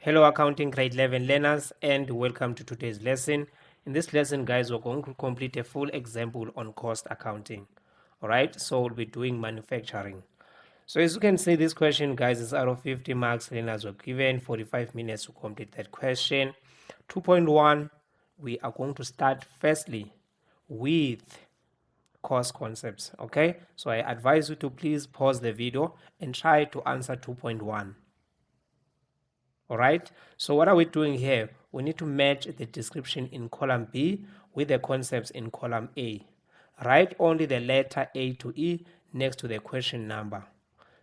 Hello accounting grade 11 learners and welcome to today's lesson. In this lesson guys, we're going to complete a full example on cost accounting. Alright, so we'll be doing manufacturing. So as you can see, this question guys is out of 50 marks. Learners were given 45 minutes to complete that question. 2.1, we are going to start firstly with cost concepts. Okay, so I advise you to please pause the video and try to answer 2.1. All right, so what are we doing here? We need to match the description in column B with the concepts in column A. Write only the letter A to E next to the question number.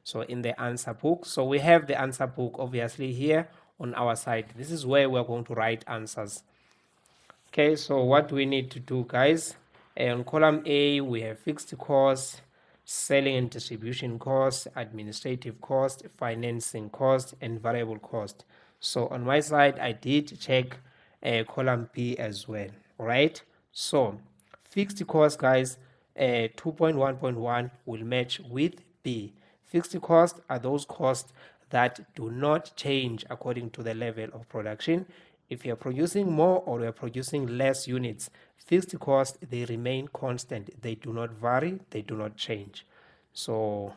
So in the answer book, so we have the answer book obviously here on our side. This is where we're going to write answers. Okay, so what do we need to do, guys? On column A, we have fixed costs, selling and distribution costs, administrative cost, financing cost, and variable cost. So on my side, I did check column B as well. All right. So fixed cost, guys, 2.1.1 will match with B. Fixed costs are those costs that do not change according to the level of production. If you're producing more or you're producing less units, fixed costs, they remain constant. They do not vary, they do not change. So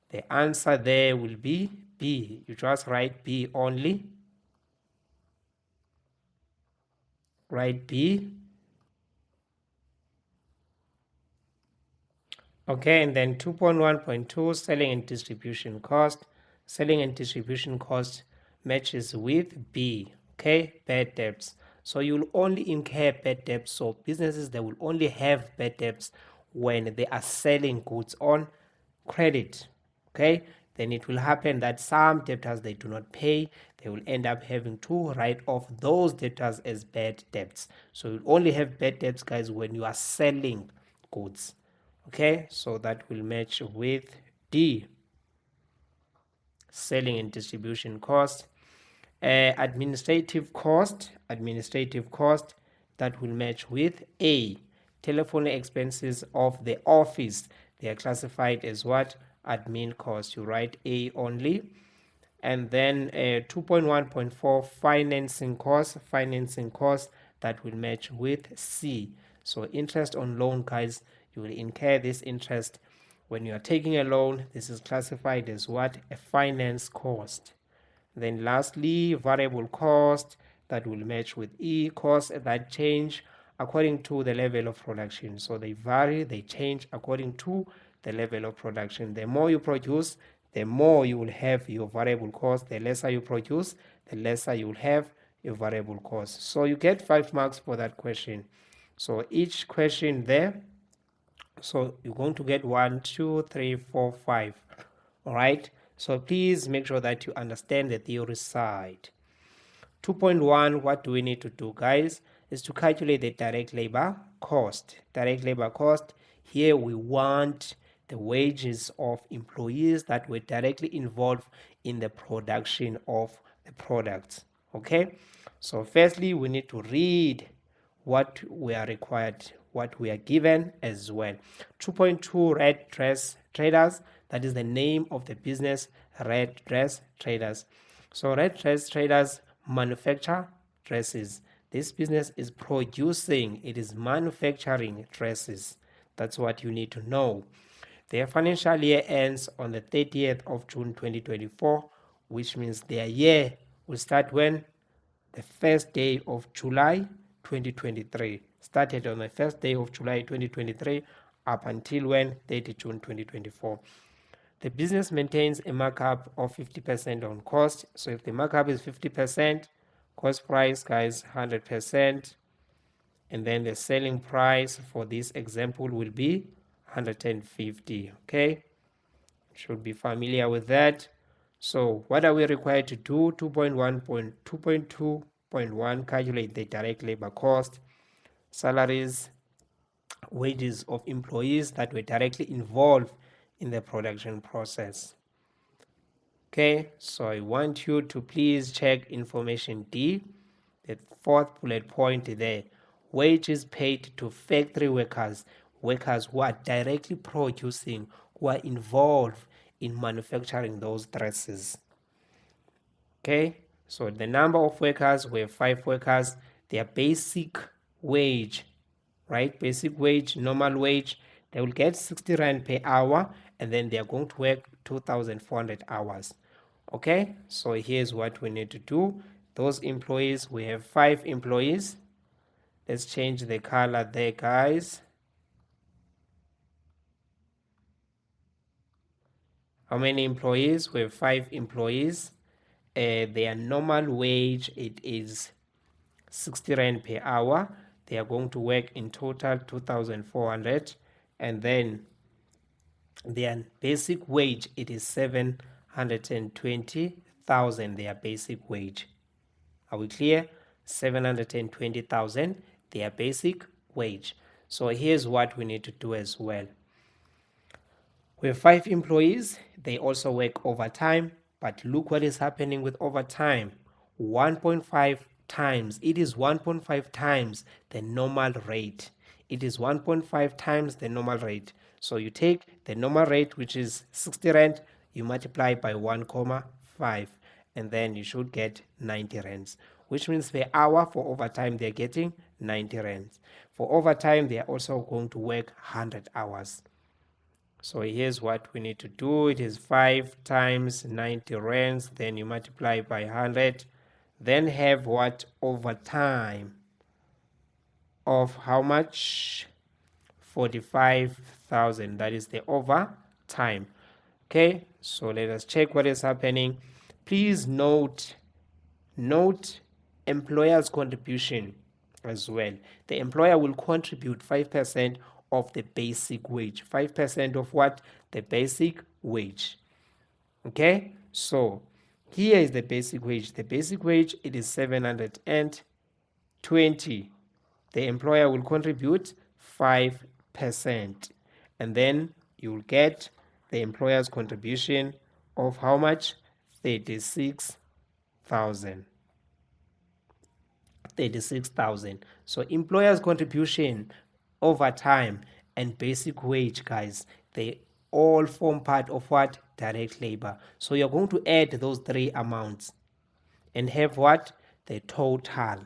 the answer there will be B. You just write B only. Write B. Okay, and then 2.1.2, selling and distribution cost. Selling and distribution cost matches with B. Okay, bad debts. So you'll only incur bad debts. So businesses, they will only have bad debts when they are selling goods on credit. Okay, then it will happen that some debtors, they do not pay. They will end up having to write off those debtors as bad debts. So you only have bad debts, guys, when you are selling goods. Okay, so that will match with D. Selling and distribution cost. Administrative cost, that will match with A. Telephone expenses of the office, they are classified as what? Admin cost. You write A only. And then 2.1.4, financing cost, that will match with C. So interest on loan, guys, you will incur this interest when you are taking a loan. This is classified as what? A finance cost. Then lastly, variable cost, that will match with E. Costs that change according to the level of production. So they vary, they change according to the level of production. The more you produce, the more you will have your variable cost. The lesser you produce, the lesser you will have your variable cost. So you get 5 marks for that question. So each question there, so you're going to get 1, 2, 3, 4, 5. All right, so please make sure that you understand the theory side. 2.1, what do we need to do, guys, is to calculate the direct labor cost. Direct labor cost, here we want the wages of employees that were directly involved in the production of the products. Okay, so firstly we need to read what we are required, what we are given as well. 2.2, red dress traders, that is the name of the business, red dress traders. So red dress traders manufacture dresses. This business is producing, it is manufacturing dresses. That's what you need to know. Their financial year ends on the 30th of June 2024, which means their year will start when? The first day of July 2023. Started on the first day of July 2023 up until when? 30 June 2024. The business maintains a markup of 50% on cost. So if the markup is 50%, cost price, guys, 100%. And then the selling price for this example will be 150. Okay, should be familiar with that. So what are we required to do? 2.1.2.1, calculate the direct labor cost, salaries, wages of employees that were directly involved in the production process. Okay, so I want you to please check information D, the fourth bullet point there. Wages paid to factory workers, who are directly producing, who are involved in manufacturing those dresses. Okay, So the number of workers, we have 5 workers. Their basic wage, right? Basic wage, normal wage, they will get 60 rand per hour, and then they are going to work 2,400 hours. Okay, so here's what we need to do. Those employees, we have 5 employees. Let's change the color there, guys. How many employees? We have 5 employees. Their normal wage, it is 60 rand per hour. They are going to work in total 2,400, and then their basic wage, it is 720,000, their basic wage. Are we clear? 720,000, their basic wage. So here's what we need to do as well. We have 5 employees. They also work overtime, but look what is happening with overtime. 1.5 times. It is 1.5 times the normal rate. It is 1.5 times the normal rate. So you take the normal rate, which is 60 rand, you multiply by 1.5, and then you should get 90 rands, which means per hour for overtime they're getting 90 rands. For overtime, they are also going to work 100 hours. So here's what we need to do. It is 5 times 90 rands, then you multiply by 100, then have what? Overtime of how much? 45,000. That is the overtime. Okay, so let us check what is happening. Please note employer's contribution as well. The employer will contribute 5% of the basic wage. 5% of what? The basic wage. Okay, so here is the basic wage. The basic wage, it is 720. The employer will contribute 5%, and then you will get the employer's contribution of how much? 36,000. 36,000. So employer's contribution, overtime, and basic wage, guys, they all form part of what? Direct labor. So you're going to add those 3 amounts and have what? The total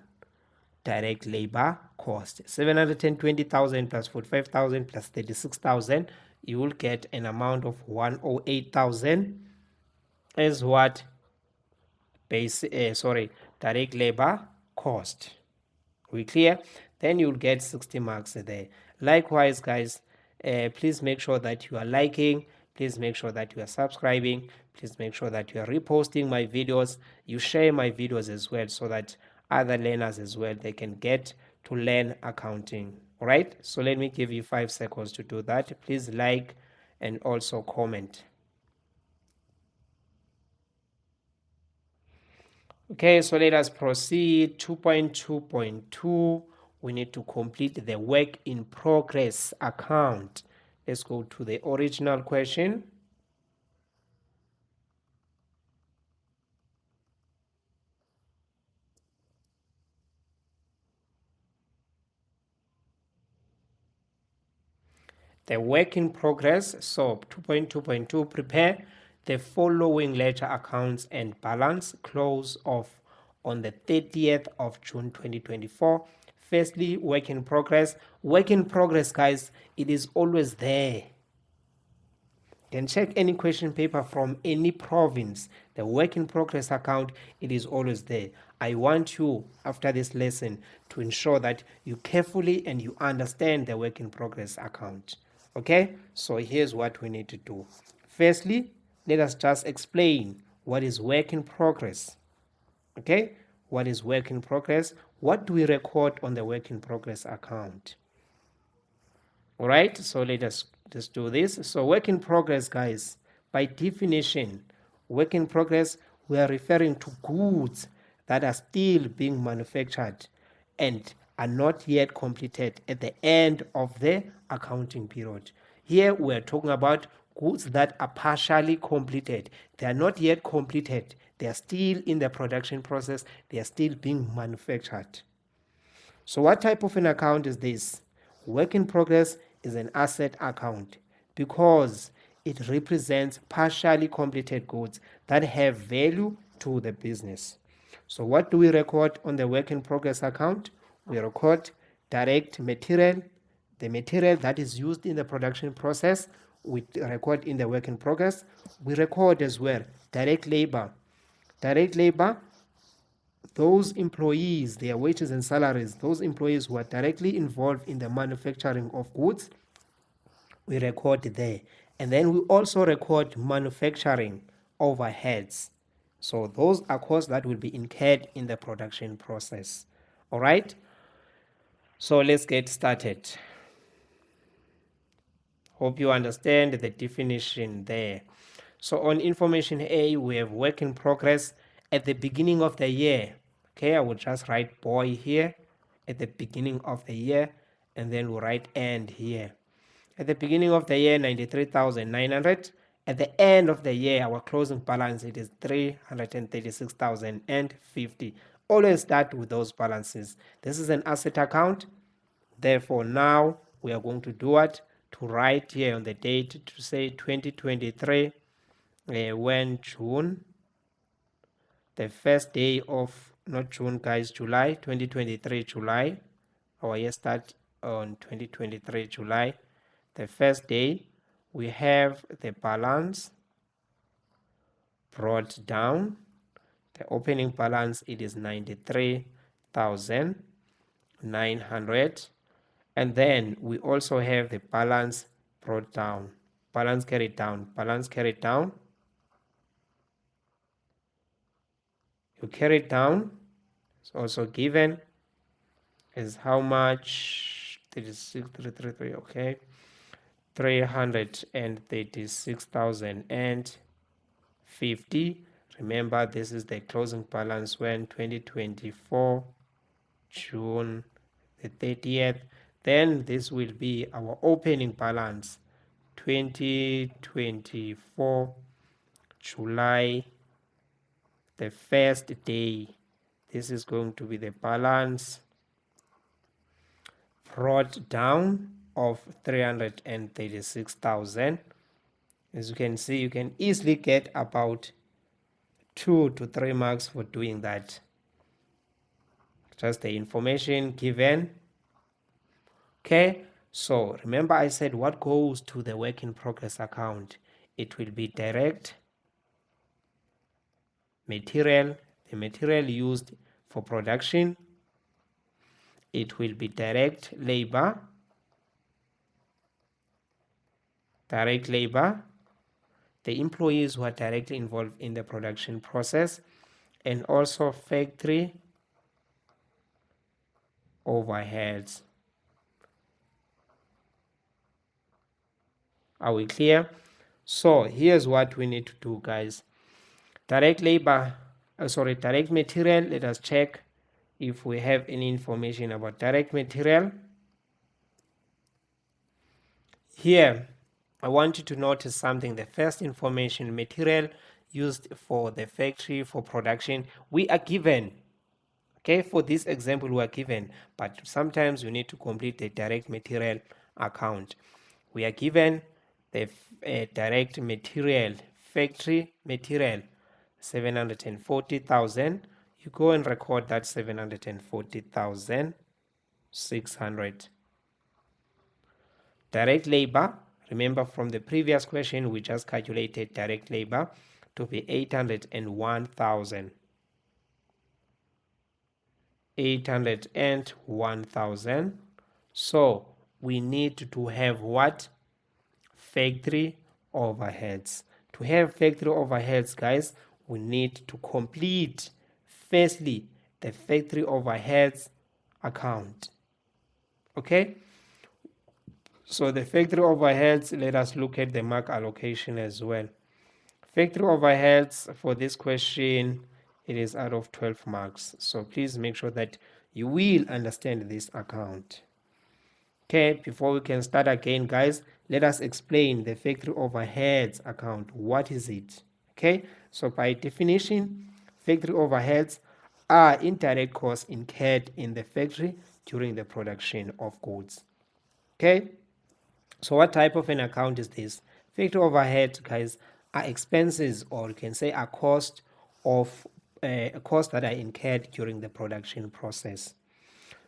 direct labor cost. 720,000 plus 45,000 plus 36,000, you will get an amount of 108,000 as what? Direct labor cost. We clear? Then you'll get 60 marks there. Likewise, guys, please make sure that you are liking, please make sure that you are subscribing, please make sure that you are reposting my videos, you share my videos as well, so that other learners as well, they can get to learn accounting. All right, so let me give you 5 seconds to do that. Please like and also comment. Okay, so let us proceed. 2.2.2, we need to complete the work in progress account. Let's go to the original question. The work in progress, so 2.2.2, prepare the following ledger accounts and balance close off on the 30th of June 2024. Firstly, work in progress. Work in progress, guys, it is always there. You can check any question paper from any province. The work in progress account, it is always there. I want you, after this lesson, to ensure that you carefully and you understand the work in progress account. Okay, so here's what we need to do. Firstly, let us just explain what is work in progress. Okay, what is work in progress? What do we record on the work in progress account? All right, so let us just do this. So work in progress, guys, by definition, work in progress, we are referring to goods that are still being manufactured and are not yet completed at the end of the accounting period. Here we are talking about goods that are partially completed. They are not yet completed. They are still in the production process. They are still being manufactured. So what type of an account is this? Work in progress is an asset account because it represents partially completed goods that have value to the business. So what do we record on the work in progress account? We record direct material, the material that is used in the production process, we record in the work in progress. We record as well direct labor. Direct labor, those employees, their wages and salaries, those employees who are directly involved in the manufacturing of goods, we record there. And then we also record manufacturing overheads. So those are costs that will be incurred in the production process. All right. So let's get started. Hope you understand the definition there. So on information A, we have work in progress at the beginning of the year. Okay, I will just write boy here at the beginning of the year, and then we'll write end here. At the beginning of the year, 93,900. At the end of the year, our closing balance, it is 336,050. Always start with those balances. This is an asset account. Therefore, now we are going to do what? To write here on the date to say 2023, when June, the first day of, not June guys, July, 2023 July. Our year start on 2023 July. The first day, we have the balance brought down. The opening balance, it is 93,900. And then we also have the balance brought down, balance carried down, balance carried down. You carry it down, it's also given is how much? 36,333, okay. 336,050. Remember, this is the closing balance when 2024 June the 30th. Then this will be our opening balance 2024 July the first day. This is going to be the balance brought down of 336,000. As you can see, you can easily get about 2 to 3 marks for doing that. Just the information given. Okay, so remember I said what goes to the work in progress account? It will be direct material, the material used for production. It will be direct labor, the employees who are directly involved in the production process, and also factory overheads. Are we clear? So here's what we need to do, guys. Direct material, let us check if we have any information about direct material. Here, I want you to notice something. The first information, material used for the factory for production, we are given. Okay, for this example, we are given, but sometimes you need to complete the direct material account. We are given the direct material, factory material, 740,000. You go and record that 740,600. Direct labor, remember from the previous question, we just calculated direct labor to be 801,000. 801,000. So we need to have what? Factory overheads. To have factory overheads, guys, we need to complete firstly the factory overheads account. Okay, so the factory overheads, let us look at the mark allocation as well. Factory overheads for this question, it is out of 12 marks, so please make sure that you will understand this account. Okay, before we can start again, guys, let us explain the factory overheads account. What is it? Okay, so by definition, factory overheads are indirect costs incurred in the factory during the production of goods. Okay, so what type of an account is this? Factory overhead, guys, are expenses, or you can say a cost of costs that are incurred during the production process.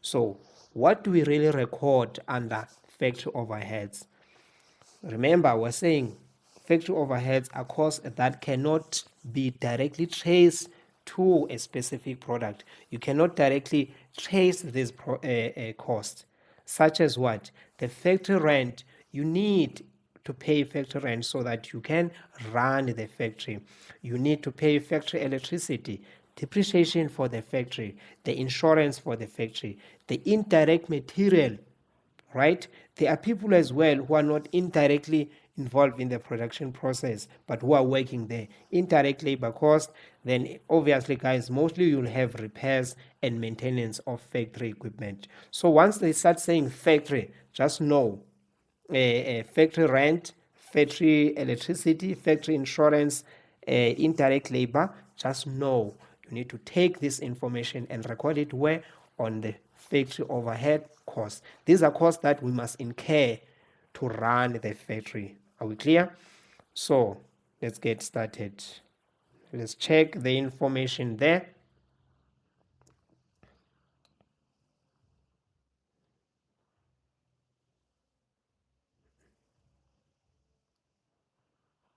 So what do we really record under factory overheads? Remember, we're saying factory overheads are costs that cannot be directly traced to a specific product. You cannot directly trace this cost, such as what? The factory rent. You need to pay factory rent so that you can run the factory. You need to pay factory electricity, depreciation for the factory, the insurance for the factory, the indirect material, right? There are people as well who are not indirectly involved in the production process, but who are working there. Indirect labor cost, then obviously, guys, mostly you'll have repairs and maintenance of factory equipment. So once they start saying factory, just know factory rent, factory electricity, factory insurance, indirect labor, just know you need to take this information and record it where? On the factory overhead costs. These are costs that we must incur to run the factory. Are we clear? So let's get started. Let's check the information there.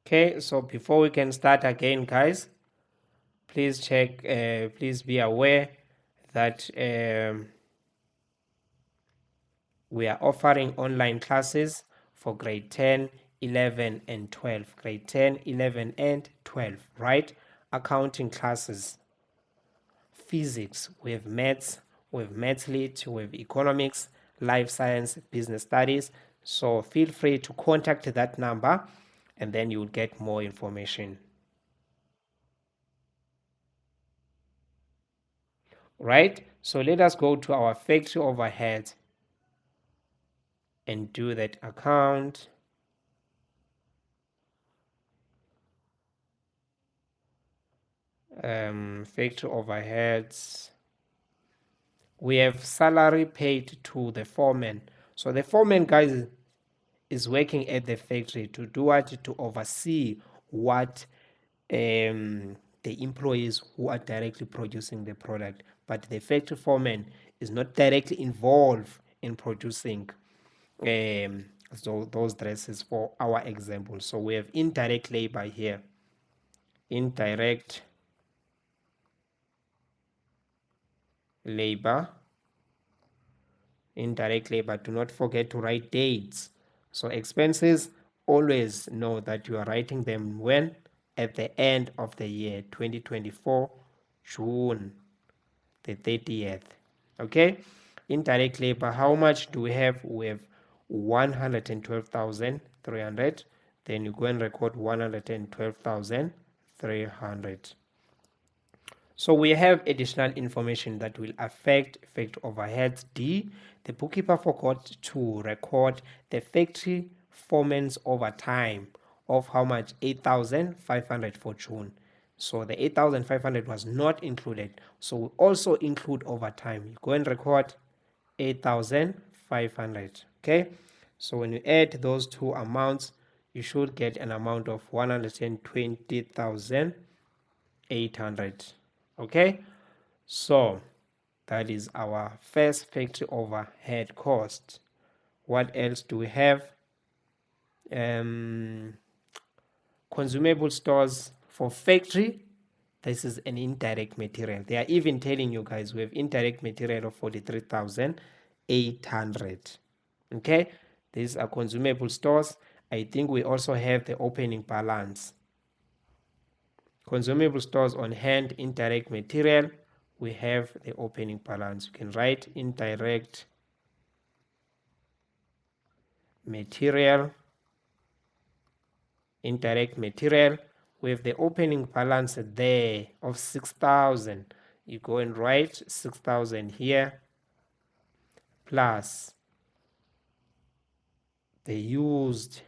Okay, so before we can start again, guys, please check, please be aware that we are offering online classes for grade 10, 11, and 12. Grade 10, 11, and 12, right? Accounting classes, physics, we have maths, lit, we have economics, life science, business studies. So feel free to contact that number and then you'll get more information. Right? So let us go to our factory overhead and do that account. Factory overheads. We have salary paid to the foreman. So the foreman, guys, is working at the factory to do what? To oversee what the employees who are directly producing the product. But the factory foreman is not directly involved in producing those dresses for our example. So we have indirect labor here. Indirect labor. Indirect labor. Do not forget to write dates. So expenses, always know that you are writing them when? At the end of the year, 2024, June the 30th. Okay? Indirect labor, how much do we have? We have 112,300. Then you go and record 112,300. So we have additional information that will affect factory overheads. D, the bookkeeper forgot to record the factory foreman's overtime of how much? 8,500 for June. So the 8,500 was not included. So we also include overtime. You go and record 8,500. Okay. So when you add those two amounts, you should get an amount of 120,800. Okay, so that is our first factory overhead cost. What else do we have? Consumable stores for factory. This is an indirect material. They are even telling you guys we have indirect material of 43,800. Okay, these are consumable stores. I think we also have the opening balance. Consumable stores on hand, indirect material, we have the opening balance. You can write indirect material, with the opening balance there of 6,000. You go and write 6,000 here plus the used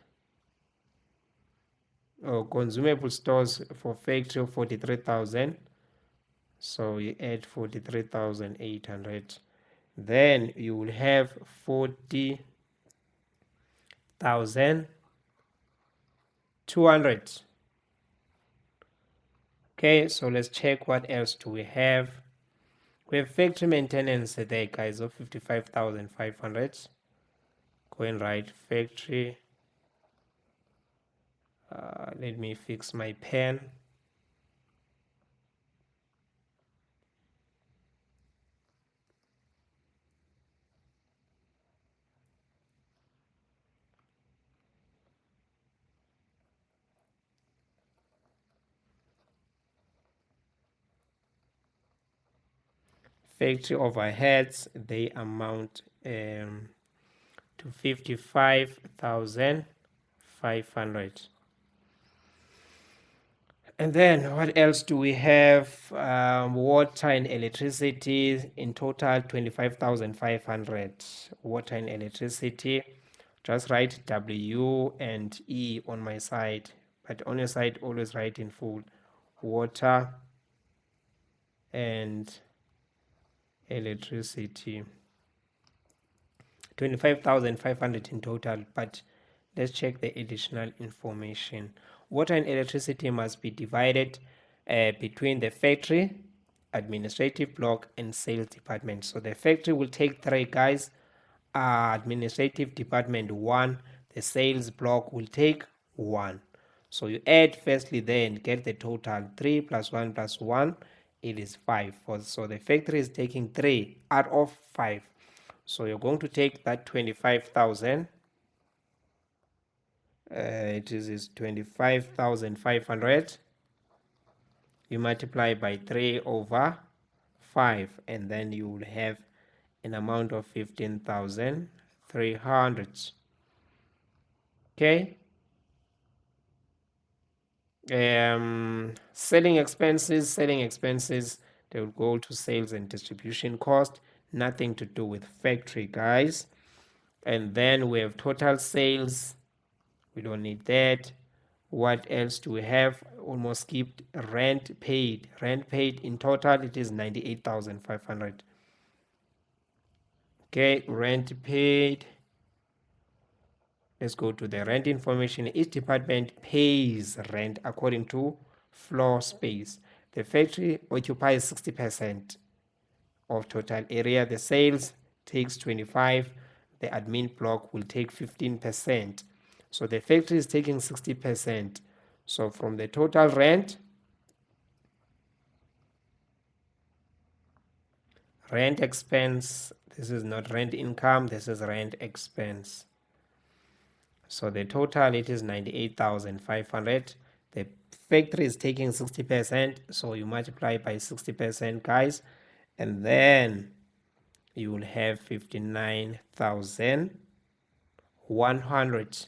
or consumable stores for factory of 43,000. So you add 43,800. Then you will have 40,200 Okay, so let's check what else do we have. We have factory maintenance there, guys, of 55,500. Going right, factory. Let me fix my pen. Factory overheads, they amount to 55,500. And then what else do we have? Water and electricity, in total 25,500. Water and electricity, just write W and E on my side, but on your side always write in full. Water and electricity, 25,500 in total, but let's check the additional information. Water and electricity must be divided between the factory, administrative block, and sales department. So the factory will take 3, guys. Administrative department 1. The sales block will take 1. So you add firstly, then get the total. 3 plus 1 plus 1, it is 5. So the factory is taking 3 out of 5. So you're going to take that 25,000. It is 25,500. You multiply by 3 over 5, and then you will have an amount of 15,300. Okay. Selling expenses, they will go to sales and distribution cost, nothing to do with factory, guys. And then we have total sales, we don't need that. What else do we have? Almost skipped rent paid. Rent paid in total, it is 98,500. Okay, rent paid. Let's go to the rent information. Each department pays rent according to floor space. The factory occupies 60% of total area. The sales takes 25. The admin block will take 15%. So the factory is taking 60%. So from the total rent expense, this is not rent income, this is rent expense. So the total, it is 98,500. The factory is taking 60%, so you multiply by 60%, guys, and then you will have 59,100.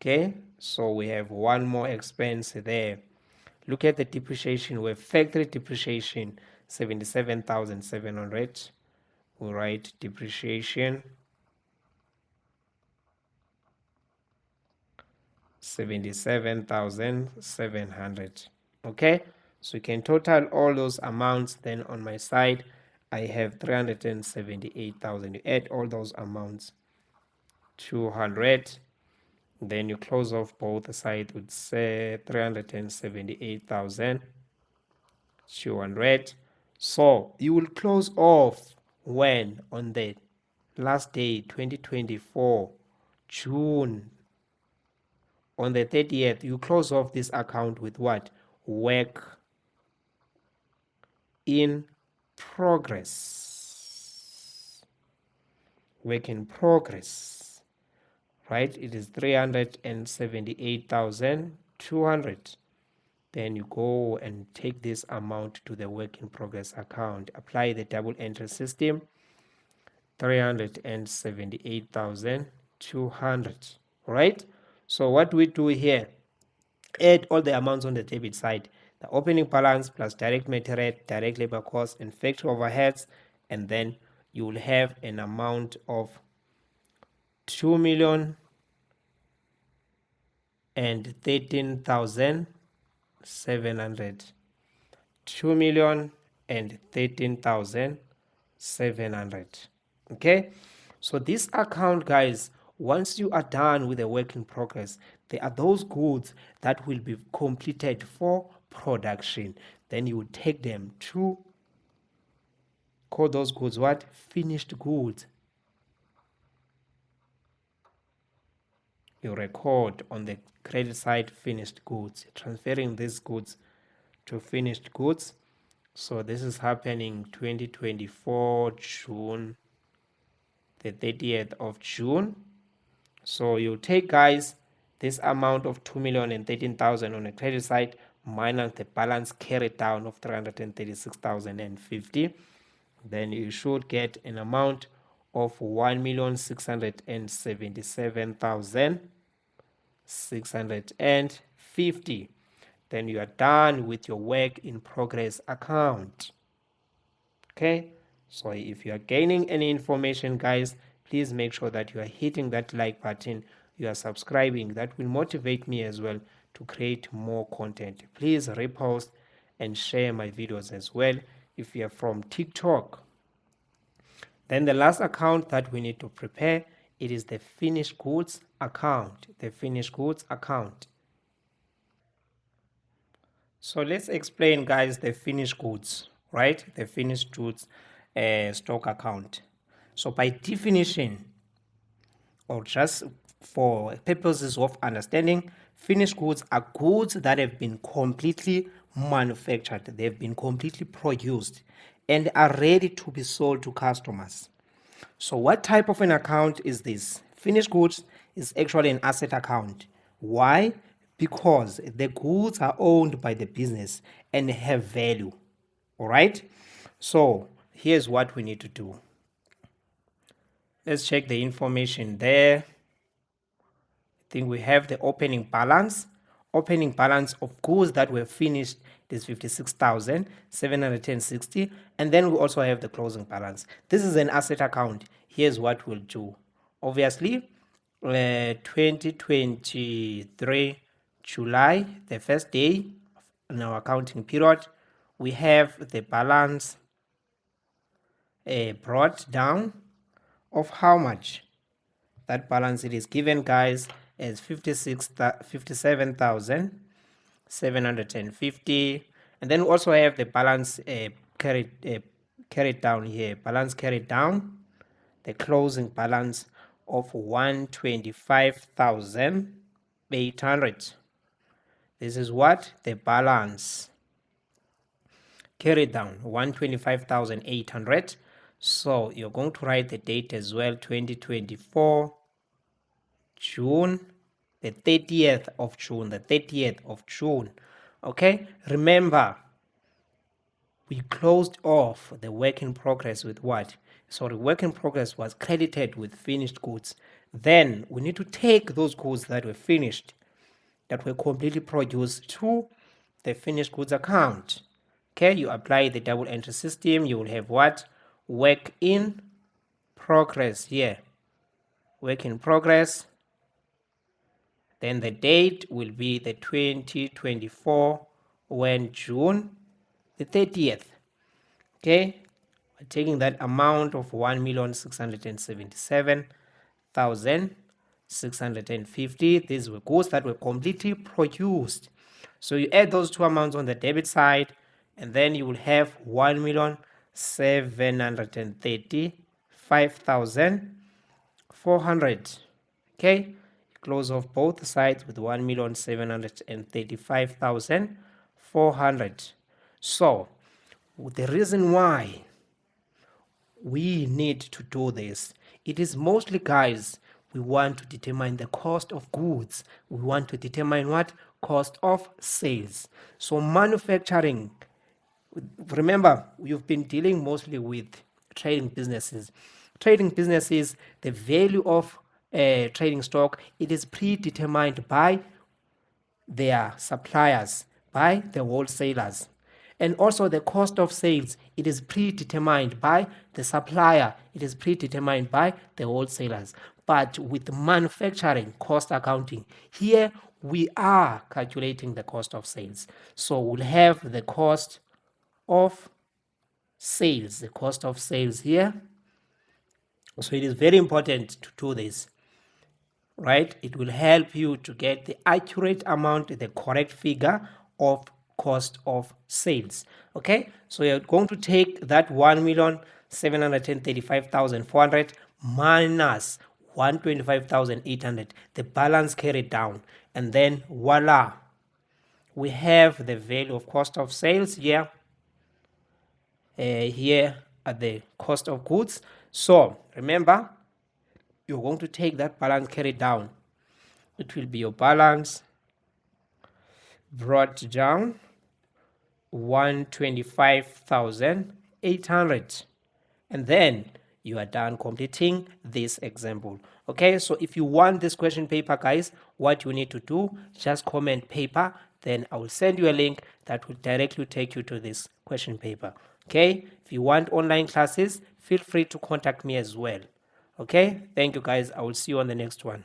Okay, so we have one more expense there. Look at the depreciation. We have factory depreciation 77,700. We'll write depreciation 77,700. Okay, so you can total all those amounts. Then on my side I have 378,000. You add all those amounts, 200, then you close off both sides with say 378,200. So you will close off when? On the last day, 2024 June. On the 30th, you close off this account with what? Work in progress. Work in progress, right? It is 378,200. Then you go and take this amount to the work in progress account. Apply the double entry system, 378,200. Right? So what we do here, add all the amounts on the debit side, the opening balance plus direct material, direct labor costs, and factory overheads, and then you will have an amount of 2,013,700. 2,013,700. Okay, so this account, guys, once you are done with the work in progress, there are those goods that will be completed for production. Then you would take them to call those goods what? Finished goods. You record on the credit side finished goods, transferring these goods to finished goods. So this is happening 2024 June, the 30th of June. So you take, guys, this amount of 2,013,000 on the credit side minus the balance carried down of 336,050. Then you should get an amount of 1,677,650. Then you are done with your work in progress account. Okay, so if you are gaining any information, guys, please make sure that you are hitting that like button, you are subscribing. That will motivate me as well to create more content. Please repost and share my videos as well if you are from TikTok. Then the last account that we need to prepare, it is the finished goods account. The finished goods account. So let's explain, guys, the finished goods, right? The finished goods stock account. So by definition, or just for purposes of understanding, finished goods are goods that have been completely manufactured, they've been completely produced, and are ready to be sold to customers. So what type of an account is this? Finished goods is actually an asset account. Why? Because the goods are owned by the business and have value. All right? So here's what we need to do. Let's check the information there. I think we have the opening balance. Opening balance of goods that were finished is 56,760, and then we also have the closing balance. This is an asset account. Here's what we'll do. Obviously, 2023 July, the first day in our accounting period, we have the balance brought down of how much? That balance, it is given, guys, as 57,750, and then we also have the balance carried down here. Balance carried down, the closing balance of 125,800. This is what the balance carried down, 125,800. So you're going to write the date as well, 2024 June, the 30th of June, the 30th of June. Okay, remember, we closed off the work in progress with what? Sorry, work in progress was credited with finished goods. Then we need to take those goods that were finished, that were completely produced, to the finished goods account. Okay, you apply the double entry system, you will have what? Work in progress here. Work in progress. Then the date will be the 2024 when June the 30th. Okay, we're taking that amount of 1,677,650. These were goods that were completely produced. So you add those two amounts on the debit side, and then you will have 1,735,400. Okay, close off both sides with 1,735,400. So the reason why we need to do this, it is mostly, guys, we want to determine the cost of goods. We want to determine what? Cost of sales. So manufacturing, remember, you've been dealing mostly with trading businesses. Trading businesses, the value of trading stock, it is predetermined by their suppliers, by the wholesalers. And also the cost of sales, it is predetermined by the supplier, it is predetermined by the wholesalers. But with manufacturing cost accounting, here we are calculating the cost of sales. So we'll have the cost of sales, the cost of sales here. So it is very important to do this, right? It will help you to get the accurate amount, the correct figure of cost of sales. Okay, so you're going to take that 1,735,400 minus 125,800, the balance carried down, and then voila, we have the value of cost of sales here, here at the cost of goods. So remember, you're going to take that balance carried down. It will be your balance brought down 125,800, and then you are done completing this example. Okay, so if you want this question paper, guys, what you need to do, just comment paper, then I will send you a link that will directly take you to this question paper. Okay, if you want online classes, feel free to contact me as well. Okay, thank you guys, I will see you on the next one.